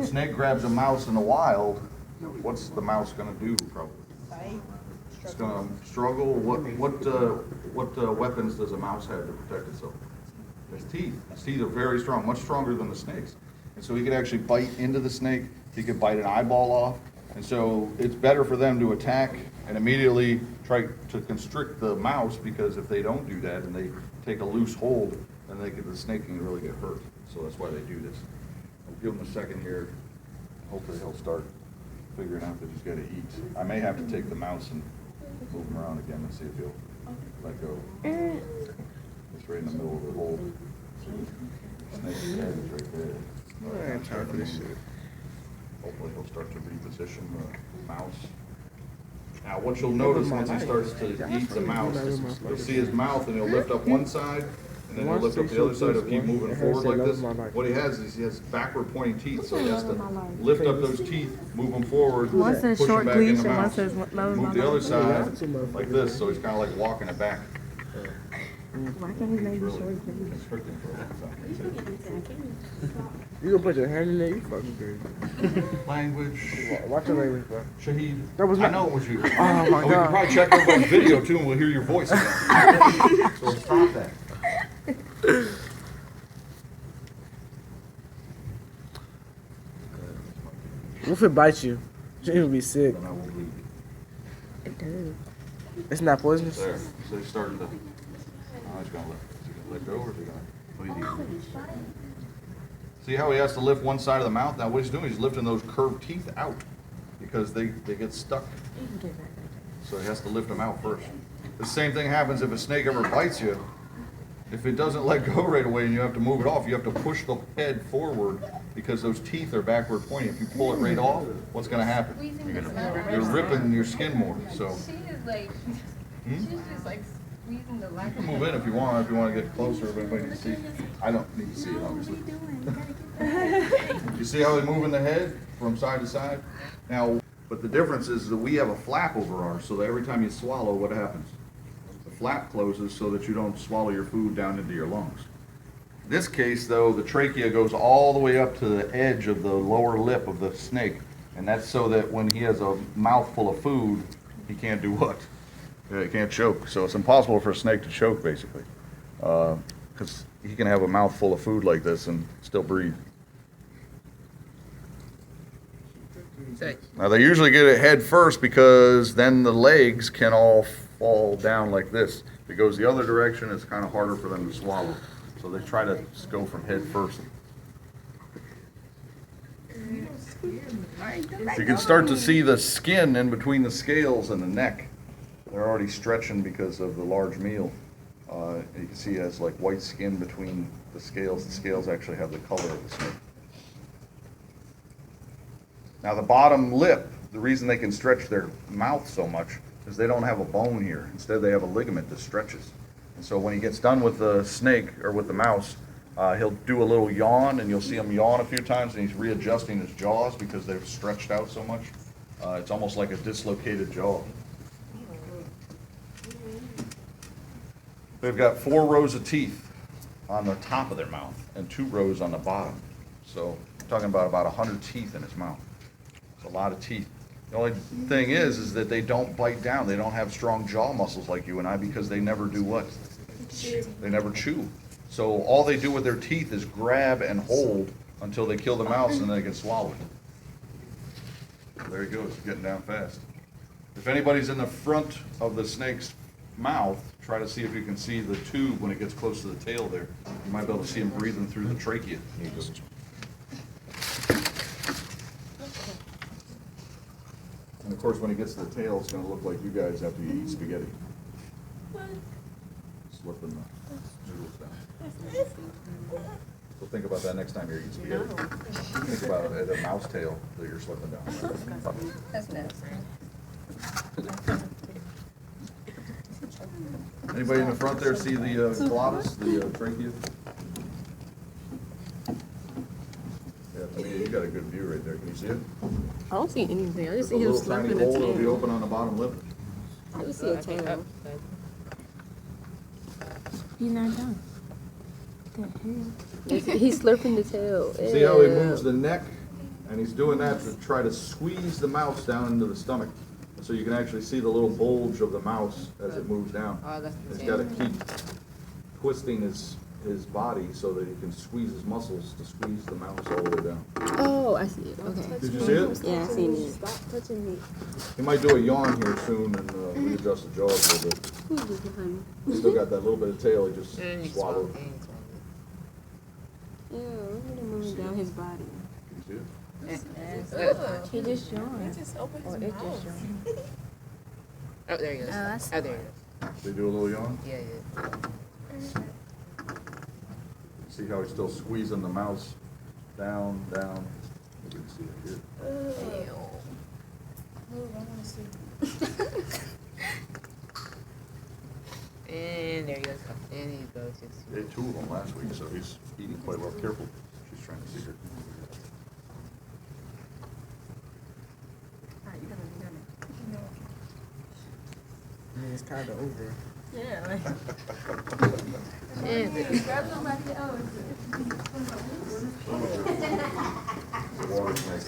a snake grabs a mouse in the wild, what's the mouse gonna do probably? It's gonna struggle. What weapons does a mouse have to protect itself? Its teeth. Its teeth are very strong, much stronger than the snake's. And so he could actually bite into the snake. He could bite an eyeball off. And so it's better for them to attack and immediately try to constrict the mouse, because if they don't do that and they take a loose hold, then the snake can really get hurt. So that's why they do this. I'll give him a second here. Hopefully he'll start figuring out that he's got to eat. I may have to take the mouse and move him around again and see if he'll let go. It's right in the middle of the hole. Snake's head is right there. I ain't time for this shit. Hopefully he'll start to reposition the mouse. Now what you'll notice once he starts to eat the mouse, you'll see his mouth and he'll lift up one side, and then he'll lift up the other side. He'll keep moving forward like this. What he has is he has backward pointing teeth, so he has to lift up those teeth, move them forward, push them back in the mouth, move the other side like this, so he's kind of like walking it back. Why can't he make Really short things? constricting for a long time. You gonna put your hand in there? You fucking crazy. Language. Watch your language, bro. Shahid. That was I not- know it was you. Oh my And we can God. probably check everybody's video too, and we'll hear your voice again. So stop that. What if it bites you? You're gonna be sick. Then I will leave. It does. It's not poisonous. There. So he's starting to. Oh, he's gonna let go, or is he gonna? Oh, he's eating. See how he has to lift one side of the mouth? Now what he's doing, he's lifting those curved teeth out because they get stuck. So he has to lift them out first. The same thing happens if a snake ever bites you. If it doesn't let go right away and you have to move it off, you have to push the head forward because those teeth are backward pointing. If you pull it right off, what's going to happen? You're ripping your skin more. So She is like, she's just like squeezing the life. you can move in if you want to get closer, if anybody needs to see. I don't need to see it, obviously. You see how they're moving the head from side to side? Now, but the difference is that we have a flap over ours, so that every time you swallow, what happens? The flap closes so that you don't swallow your food down into your lungs. In this case, though, the trachea goes all the way up to the edge of the lower lip of the snake, and that's so that when he has a mouthful of food, he can't do what? He can't choke. So it's impossible for a snake to choke, basically, because he can have a mouthful of food like this and still breathe. Now they usually get it head first because then the legs can all fall down like this. If it goes the other direction, it's kind of harder for them to swallow. So they try to just go from head first. You can start to see the skin in between the scales and the neck. They're already stretching because of the large meal. You can see it has like white skin between the scales. The scales actually have the color of the snake. Now the bottom lip, the reason they can stretch their mouth so much is they don't have a bone here. Instead they have a ligament that stretches. And so when he gets done with the snake or with the mouse, he'll do a little yawn, and you'll see him yawn a few times, and he's readjusting his jaws because they've stretched out so much. It's almost like a dislocated jaw. They've got 4 rows of teeth on the top of their mouth and 2 rows on the bottom. So we're talking about 100 teeth in his mouth. It's a lot of teeth. The only thing is that they don't bite down. They don't have strong jaw muscles like you and I because they never do what? They never chew. So all they do with their teeth is grab and hold until they kill the mouse, and then they can swallow it. There he goes, getting down fast. If anybody's in the front of the snake's mouth, try to see if you can see the tube when it gets close to the tail there. You might be able to see him breathing through the trachea. And of course, when he gets to the tail, it's going to look like you guys after you eat spaghetti. Slipping the noodles down. So think about that next time you're eating spaghetti. Think about it at a mouse tail that you're slipping down. That's nasty. Anybody in the front there see the glottis, the trachea? Yeah, to me, you got a good view right there. Can you see it? I don't see anything. I There's just a see him little tiny slapping the hole that'll be tail. open on the bottom lip. I just see a tail. He's not done. What the hell? He's slurping the tail. See how he moves the neck And he's doing that to try to squeeze the mouse down into the stomach. So you can actually see the little bulge of the mouse as it moves down. Oh, that's the He's got to keep twisting his body so that he can squeeze his muscles to squeeze the mouse all the way down. Oh, I see it. Okay. Did you see it? Yeah, I seen it. Stop touching me. He might do a yawn here soon and readjust the jaws a little bit. Who's this behind me? He's still got that little bit of tail he just And you swallowed. swallow. Ew, look at him moving down his body. Can you see it? He just yawned. He just opened Or his it just mouth. yawned. Oh, there he goes. Oh, I see. Oh, there he goes. They do a little yawn. Yeah, yeah. See how he's still squeezing the mouse down, down. You can see it here. Move, I wanna see. And there he goes. And he goes. They ate 2 of them last week, so he's eating quite well. Careful. She's trying to see her. I mean, it's kind of over. Yeah, like. And Grab somebody else. The water's nice.